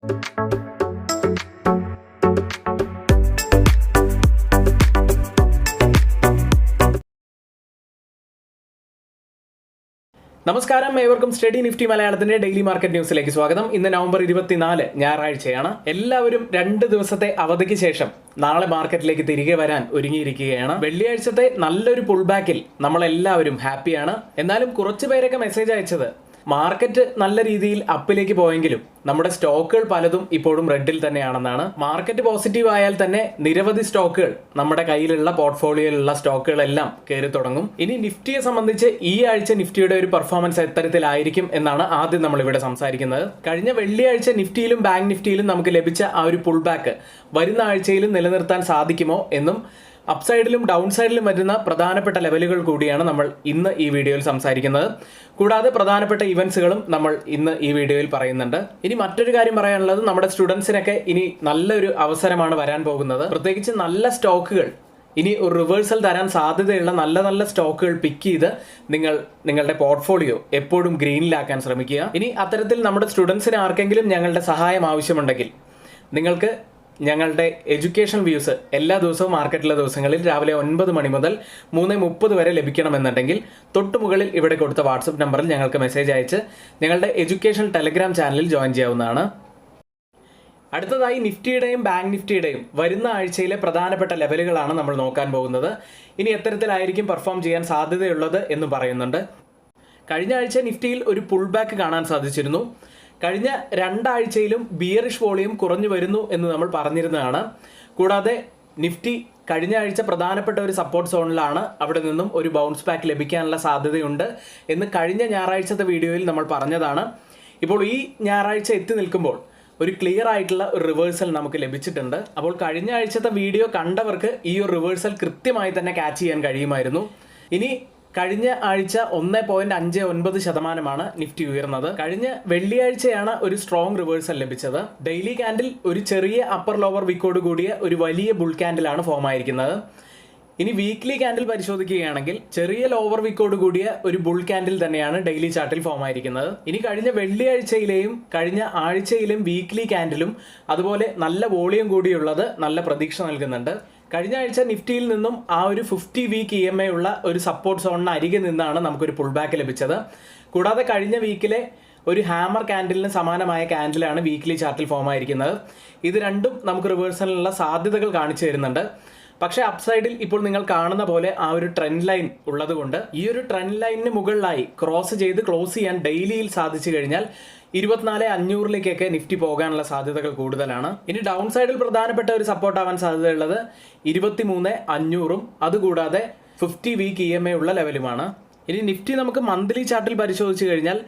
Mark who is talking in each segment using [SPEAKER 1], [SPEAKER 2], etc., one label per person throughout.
[SPEAKER 1] നമസ്കാരം, ഏവർക്കും study Nifty മലയാളത്തിന്റെ ഡെയിലി മാർക്കറ്റ് ന്യൂസിലേക്ക് സ്വാഗതം. ഇന്ന് നവംബർ 24 ഞായറാഴ്ചയാണ്. എല്ലാവരും 2 ദിവസത്തെ അവധിക്ക് ശേഷം നാളെ മാർക്കറ്റിലേക്ക് തിരികെ വരാൻ ഒരുങ്ങിയിരിക്കുകയാണ്. വെള്ളിയാഴ്ചത്തെ നല്ലൊരു പുൾ ബാക്കിൽ നമ്മളെല്ലാവരും ഹാപ്പിയാണ്. എന്നാലും കുറച്ചു പേരൊക്കെ മെസ്സേജ് അയച്ചത് മാർക്കറ്റ് നല്ല രീതിയിൽ അപ്പിലേക്ക് പോയെങ്കിലും നമ്മുടെ സ്റ്റോക്കുകൾ പലതും ഇപ്പോഴും റെഡിൽ തന്നെയാണെന്നാണ്. മാർക്കറ്റ് പോസിറ്റീവ് ആയാൽ തന്നെ നിരവധി സ്റ്റോക്കുകൾ നമ്മുടെ കയ്യിലുള്ള പോർട്ട്ഫോളിയോയിലുള്ള സ്റ്റോക്കുകളെല്ലാം കയറി തുടങ്ങും. ഇനി നിഫ്റ്റിയെ സംബന്ധിച്ച് ഈ ആഴ്ച നിഫ്റ്റിയുടെ ഒരു പെർഫോമൻസ് എത്തരത്തിലായിരിക്കും എന്നാണ് ആദ്യം നമ്മളിവിടെ സംസാരിക്കുന്നത്. കഴിഞ്ഞ വെള്ളിയാഴ്ച നിഫ്റ്റിയിലും ബാങ്ക് നിഫ്റ്റിയിലും നമുക്ക് ലഭിച്ച ആ ഒരു പുൾ ബാക്ക് വരുന്ന ആഴ്ചയിലും നിലനിർത്താൻ സാധിക്കുമോ എന്നും അപ്സൈഡിലും ഡൗൺ സൈഡിലും വരുന്ന പ്രധാനപ്പെട്ട ലെവലുകൾ കൂടിയാണ് നമ്മൾ ഇന്ന് ഈ വീഡിയോയിൽ സംസാരിക്കുന്നത്. കൂടാതെ പ്രധാനപ്പെട്ട ഇവന്റ്സുകളും നമ്മൾ ഇന്ന് ഈ വീഡിയോയിൽ പറയുന്നുണ്ട്. ഇനി മറ്റൊരു കാര്യം പറയാനുള്ളത്, നമ്മുടെ സ്റ്റുഡൻസിനൊക്കെ ഇനി നല്ലൊരു അവസരമാണ് വരാൻ പോകുന്നത്. പ്രത്യേകിച്ച് നല്ല സ്റ്റോക്കുകൾ, ഇനി ഒരു റിവേഴ്സൽ തരാൻ സാധ്യതയുള്ള നല്ല നല്ല സ്റ്റോക്കുകൾ പിക്ക് ചെയ്ത് നിങ്ങളുടെ പോർട്ട്ഫോളിയോ എപ്പോഴും ഗ്രീനിലാക്കാൻ ശ്രമിക്കുക. ഇനി അത്തരത്തിൽ നമ്മുടെ സ്റ്റുഡൻസിന് ആർക്കെങ്കിലും ഞങ്ങളുടെ സഹായം ആവശ്യമുണ്ടെങ്കിൽ നിങ്ങൾക്ക് ഞങ്ങളുടെ എഡ്യൂക്കേഷൻ വ്യൂസ് എല്ലാ ദിവസവും മാർക്കറ്റിലെ ദിവസങ്ങളിൽ രാവിലെ 9 മണി മുതൽ 3:30 വരെ ലഭിക്കണമെന്നുണ്ടെങ്കിൽ തൊട്ടു മുകളിൽ ഇവിടെ കൊടുത്ത വാട്സപ്പ് നമ്പറിൽ ഞങ്ങൾക്ക് മെസ്സേജ് അയച്ച് ഞങ്ങളുടെ എഡ്യൂക്കേഷൻ ടെലഗ്രാം ചാനലിൽ ജോയിൻ ചെയ്യാവുന്നതാണ്. അടുത്തതായി നിഫ്റ്റിയുടെയും ബാങ്ക് നിഫ്റ്റിയുടെയും വരുന്ന ആഴ്ചയിലെ പ്രധാനപ്പെട്ട ലെവലുകളാണ് നമ്മൾ നോക്കാൻ പോകുന്നത്. ഇനി എത്തരത്തിലായിരിക്കും പെർഫോം ചെയ്യാൻ സാധ്യതയുള്ളത് എന്ന് പറയുന്നുണ്ട്. കഴിഞ്ഞ ആഴ്ച നിഫ്റ്റിയിൽ ഒരു പുൾ ബാക്ക് കാണാൻ സാധിച്ചിരുന്നു. കഴിഞ്ഞ 2 ആഴ്ചയിലും ബിയറിഷ് വോളിയം കുറഞ്ഞു വരുന്നു എന്ന് നമ്മൾ പറഞ്ഞിരുന്നതാണ്. കൂടാതെ നിഫ്റ്റി കഴിഞ്ഞ ആഴ്ച പ്രധാനപ്പെട്ട ഒരു സപ്പോർട്ട് സോണിലാണ്. അവിടെ നിന്നും ഒരു ബൗൺസ് ബാക്ക് ലഭിക്കാനുള്ള സാധ്യതയുണ്ട് എന്ന് കഴിഞ്ഞ ഞായറാഴ്ചത്തെ വീഡിയോയിൽ നമ്മൾ പറഞ്ഞതാണ്. ഇപ്പോൾ ഈ ഞായറാഴ്ച എത്തി നിൽക്കുമ്പോൾ ഒരു ക്ലിയർ ആയിട്ടുള്ള ഒരു റിവേഴ്സൽ നമുക്ക് ലഭിച്ചിട്ടുണ്ട്. അപ്പോൾ കഴിഞ്ഞ ആഴ്ചത്തെ വീഡിയോ കണ്ടവർക്ക് ഈ ഒരു റിവേഴ്സൽ കൃത്യമായി തന്നെ ക്യാച്ച് ചെയ്യാൻ കഴിയുമായിരുന്നു. ഇനി കഴിഞ്ഞ ആഴ്ച 1.59% നിഫ്റ്റി ഉയർന്നത്. കഴിഞ്ഞ വെള്ളിയാഴ്ചയാണ് ഒരു സ്ട്രോങ് റിവേഴ്സൽ ലഭിച്ചത്. ഡെയിലി ക്യാൻഡിൽ ഒരു ചെറിയ അപ്പർ ലോവർ വിക്കോട് കൂടിയ ഒരു വലിയ ബുൾ ക്യാൻഡിലാണ് ഫോം ആയിരിക്കുന്നത്. ഇനി വീക്ക്ലി ക്യാൻഡിൽ പരിശോധിക്കുകയാണെങ്കിൽ ചെറിയ ലോവർ വിക്കോട് കൂടിയ ഒരു ബുൾ ക്യാൻഡിൽ തന്നെയാണ് ഡെയിലി ചാർട്ടിൽ ഫോം ആയിരിക്കുന്നത്. ഇനി കഴിഞ്ഞ വെള്ളിയാഴ്ചയിലെയും കഴിഞ്ഞ ആഴ്ചയിലും വീക്ക്ലി ക്യാൻഡിലും അതുപോലെ നല്ല വോളിയം കൂടിയുള്ളത് നല്ല പ്രതീക്ഷ നൽകുന്നുണ്ട്. കഴിഞ്ഞ ആഴ്ച നിഫ്റ്റിയിൽ നിന്നും ആ ഒരു 50 വീക്ക് EMA ഉള്ള ഒരു സപ്പോർട്ട് സോണിന് അരികെ നിന്നാണ് നമുക്കൊരു പുൾ ബാക്ക് ലഭിച്ചത്. കൂടാതെ കഴിഞ്ഞ വീക്കിലെ ഒരു ഹാമർ ക്യാൻഡിലിന് സമാനമായ ക്യാൻഡിലാണ് വീക്ക്ലി ചാർട്ടിൽ ഫോം ആയിരിക്കുന്നത്. ഇത് രണ്ടും നമുക്ക് റിവേഴ്സലിനുള്ള സാധ്യതകൾ കാണിച്ചു തരുന്നുണ്ട്. പക്ഷേ അപ്സൈഡിൽ ഇപ്പോൾ നിങ്ങൾ കാണുന്ന പോലെ ആ ഒരു ട്രെൻഡ് ലൈൻ ഉള്ളതുകൊണ്ട് ഈ ഒരു ട്രെൻഡ് ലൈനിന് മുകളിലായി ക്രോസ് ചെയ്ത് ക്ലോസ് ചെയ്യാൻ ഡെയിലിയിൽ സാധിച്ചു കഴിഞ്ഞാൽ 24,500 നിഫ്റ്റി പോകാനുള്ള സാധ്യതകൾ കൂടുതലാണ്. ഇനി ഡൗൺ സൈഡിൽ പ്രധാനപ്പെട്ട ഒരു സപ്പോർട്ട് ആവാൻ സാധ്യതയുള്ളത് 23,500 അതുകൂടാതെ 50 വീക്ക് EMA ഉള്ള ലെവലുമാണ്. ഇനി നിഫ്റ്റി നമുക്ക് മന്ത്ലി ചാർട്ടിൽ പരിശോധിച്ചു കഴിഞ്ഞാൽ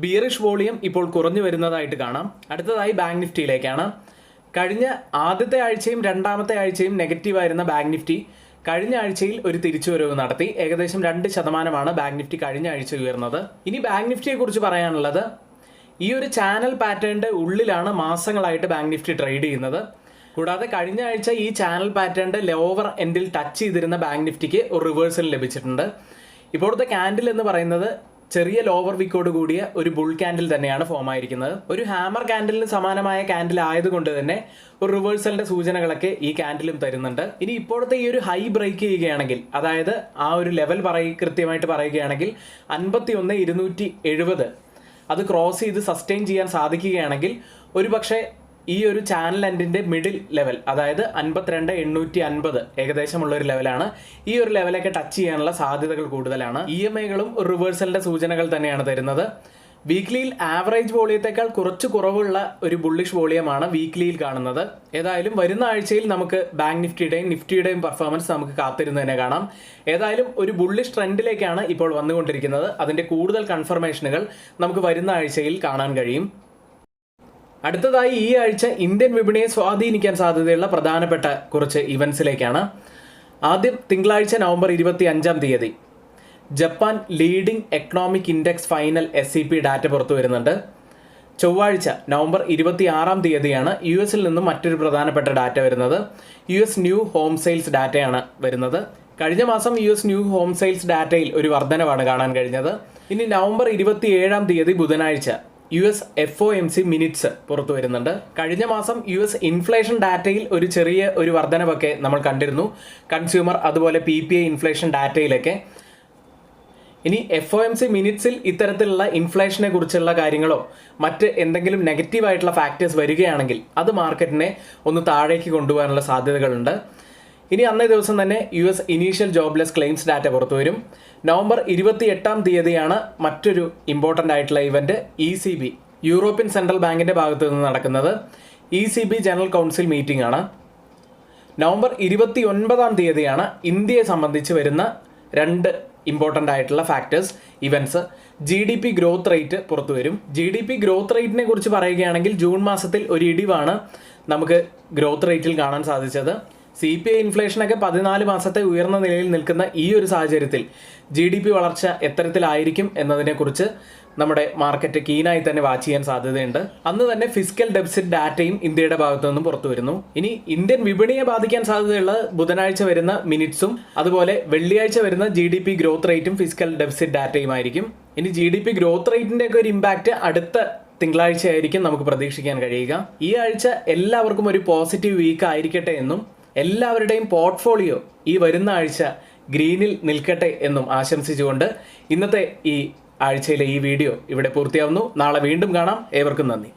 [SPEAKER 1] ബിയറിഷ് വോളിയം ഇപ്പോൾ കുറഞ്ഞു വരുന്നതായിട്ട് കാണാം. അടുത്തതായി ബാങ്ക് നിഫ്റ്റിയിലേക്കാണ്. കഴിഞ്ഞ ആദ്യത്തെ ആഴ്ചയും രണ്ടാമത്തെ ആഴ്ചയും നെഗറ്റീവായിരുന്ന ബാങ്ക് നിഫ്റ്റി കഴിഞ്ഞ ആഴ്ചയിൽ ഒരു തിരിച്ചുവരവ് നടത്തി. ഏകദേശം 2% ബാങ്ക് നിഫ്റ്റി കഴിഞ്ഞ ആഴ്ച ഉയർന്നത്. ഇനി ബാങ്ക് നിഫ്റ്റിയെ കുറിച്ച് പറയാനുള്ളത്, ഈ ഒരു ചാനൽ പാറ്റേണിന്റെ ഉള്ളിലാണ് മാസങ്ങളായിട്ട് ബാങ്ക് നിഫ്റ്റി ട്രേഡ് ചെയ്യുന്നത്. കൂടാതെ കഴിഞ്ഞ ആഴ്ച ഈ ചാനൽ പാറ്റേണിന്റെ ലോവർ എൻഡിൽ ടച്ച് ചെയ്തിരുന്ന ബാങ്ക് നിഫ്റ്റിക്ക് ഒരു റിവേഴ്സൽ ലഭിച്ചിട്ടുണ്ട്. ഇപ്പോഴത്തെ ക്യാൻഡിൽ എന്ന് പറയുന്നത് ചെറിയ ലോവർ വിക്കോട് കൂടിയ ഒരു ബുൾ ക്യാൻഡിൽ തന്നെയാണ് ഫോം ആയിരിക്കുന്നത്. ഒരു ഹാമർ ക്യാൻഡിലിന് സമാനമായ ക്യാൻഡിൽ ആയതുകൊണ്ട് തന്നെ ഒരു റിവേഴ്സലിന്റെ സൂചനകളൊക്കെ ഈ ക്യാൻഡിലും തരുന്നുണ്ട്. ഇനി ഇപ്പോഴത്തെ ഈ ഒരു ഹൈ ബ്രേക്ക് ചെയ്യുകയാണെങ്കിൽ, അതായത് ആ ഒരു ലെവൽ കൃത്യമായിട്ട് പറയുകയാണെങ്കിൽ 51,270 അത് ക്രോസ് ചെയ്ത് സസ്റ്റെയിൻ ചെയ്യാൻ സാധിക്കുകയാണെങ്കിൽ ഒരു പക്ഷേ ഈ ഒരു ചാനൽ എൻഡിന്റെ മിഡിൽ ലെവൽ, അതായത് 52,850 ഏകദേശമുള്ള ഒരു ലെവലാണ്. ഈ ഒരു ലെവലൊക്കെ ടച്ച് ചെയ്യാനുള്ള സാധ്യതകൾ കൂടുതലാണ്. EMAകളും റിവേഴ്സലിന്റെ സൂചനകൾ തന്നെയാണ് തരുന്നത്. വീക്ക്ലിയിൽ ആവറേജ് വോളിയത്തേക്കാൾ കുറച്ച് കുറവുള്ള ഒരു ബുള്ളിഷ് വോളിയമാണ് വീക്ക്ലിയിൽ കാണുന്നത്. ഏതായാലും വരുന്ന ആഴ്ചയിൽ നമുക്ക് ബാങ്ക് നിഫ്റ്റിയുടെയും പെർഫോമൻസ് നമുക്ക് കാത്തിരുന്ന് തന്നെ കാണാം. ഏതായാലും ഒരു ബുള്ളിഷ് ട്രെൻഡിലേക്കാണ് ഇപ്പോൾ വന്നുകൊണ്ടിരിക്കുന്നത്. അതിന്റെ കൂടുതൽ കൺഫർമേഷനുകൾ നമുക്ക് വരുന്ന ആഴ്ചയിൽ കാണാൻ കഴിയും. അടുത്തതായി ഈ ആഴ്ച ഇന്ത്യൻ വിപണിയെ സ്വാധീനിക്കാൻ സാധ്യതയുള്ള പ്രധാനപ്പെട്ട കുറച്ച് ഇവന്റ്സിലേക്കാണ്. ആദ്യം തിങ്കളാഴ്ച November 25 Japan leading economic index final SEP data പുറത്തു വരുന്നുണ്ട്. ചൊവ്വാഴ്ച നവംബർ 26 US നിന്നും മറ്റൊരു പ്രധാനപ്പെട്ട ഡാറ്റ വരുന്നത്. US ന്യൂ ഹോം സെയിൽസ് ഡാറ്റയാണ് വരുന്നത്. കഴിഞ്ഞ മാസം US ന്യൂ ഹോം സെയിൽസ് ഡാറ്റയിൽ ഒരു വർധനവാണ് കാണാൻ കഴിഞ്ഞത്. ഇനി നവംബർ 27 ബുധനാഴ്ച US FOMC മിനിറ്റ്സ് പുറത്തു വരുന്നുണ്ട്. കഴിഞ്ഞ മാസം US ഇൻഫ്ലേഷൻ ഡാറ്റയിൽ ഒരു ചെറിയ ഒരു വർധനവൊക്കെ നമ്മൾ കണ്ടിരുന്നു, കൺസ്യൂമർ അതുപോലെ PPI ഇൻഫ്ലേഷൻ ഡാറ്റയിലൊക്കെ. ഇനി FOMC മിനിറ്റ്സിൽ ഇത്തരത്തിലുള്ള ഇൻഫ്ലേഷനെ കുറിച്ചുള്ള കാര്യങ്ങളോ മറ്റ് എന്തെങ്കിലും നെഗറ്റീവായിട്ടുള്ള ഫാക്ടേഴ്സ് വരികയാണെങ്കിൽ അത് മാർക്കറ്റിനെ ഒന്ന് താഴേക്ക് കൊണ്ടുപോകാനുള്ള സാധ്യതകളുണ്ട്. ഇനി അന്നേ ദിവസം തന്നെ US initial jobless claims data പുറത്തു വരും. നവംബർ 28-ാം തീയതിയാണ് മറ്റൊരു ഇമ്പോർട്ടൻ്റ് ആയിട്ടുള്ള ഇവൻറ്റ് ECB, യൂറോപ്യൻ സെൻട്രൽ ബാങ്കിൻ്റെ ഭാഗത്തു നിന്ന് നടക്കുന്നത്. ECB ജനറൽ കൗൺസിൽ മീറ്റിംഗ് ആണ്. നവംബർ 29-ാം തീയതിയാണ് ഇന്ത്യയെ സംബന്ധിച്ച് വരുന്ന രണ്ട് ഇമ്പോർട്ടൻ്റ് ആയിട്ടുള്ള factors events. GDP growth rate പുറത്തു വരും. GDP ഗ്രോത്ത് റേറ്റിനെ കുറിച്ച് പറയുകയാണെങ്കിൽ ജൂൺ മാസത്തിൽ ഒരു ഇടിവാണ് നമുക്ക് ഗ്രോത്ത് റേറ്റിൽ കാണാൻ സാധിച്ചത്. CPI ഇൻഫ്ലേഷനൊക്കെ 14 മാസത്തെ ഉയർന്ന നിലയിൽ നിൽക്കുന്ന ഈ ഒരു സാഹചര്യത്തിൽ GDP വളർച്ച എത്തരത്തിലായിരിക്കും എന്നതിനെക്കുറിച്ച് നമ്മുടെ മാർക്കറ്റ് കീനായി തന്നെ വാച്ച് ചെയ്യാൻ സാധ്യതയുണ്ട്. അന്ന് തന്നെ ഫിസ്ക്കൽ ഡെഫിസിറ്റ് ഡാറ്റയും ഇന്ത്യയുടെ ഭാഗത്തു നിന്നും പുറത്തു വരുന്നു. ഇനി ഇന്ത്യൻ വിപണിയെ ബാധിക്കാൻ സാധ്യതയുള്ള ബുധനാഴ്ച വരുന്ന മിനിറ്റ്സും അതുപോലെ വെള്ളിയാഴ്ച വരുന്ന GDP ഗ്രോത്ത് റേറ്റും ഫിസ്ക്കൽ ഡെഫിസിറ്റ് ഡാറ്റയുമായിരിക്കും. ഇനി GDP ഗ്രോത്ത് റേറ്റിൻ്റെ ഒക്കെ ഒരു ഇമ്പാക്റ്റ് അടുത്ത തിങ്കളാഴ്ചയായിരിക്കും നമുക്ക് പ്രതീക്ഷിക്കാൻ കഴിയുക. ഈ ആഴ്ച എല്ലാവർക്കും ഒരു പോസിറ്റീവ് വീക്ക് ആയിരിക്കട്ടെ എന്നും എല്ലാവരുടെയും പോർട്ട്ഫോളിയോ ഈ വരുന്ന ആഴ്ച ഗ്രീനിൽ നിൽക്കട്ടെ എന്നും ആശംസിച്ചുകൊണ്ട് ഇന്നത്തെ ഈ ആഴ്ചയിലെ ഈ വീഡിയോ ഇവിടെ പൂർത്തിയാവുന്നു. നാളെ വീണ്ടും കാണാം. ഏവർക്കും നന്ദി.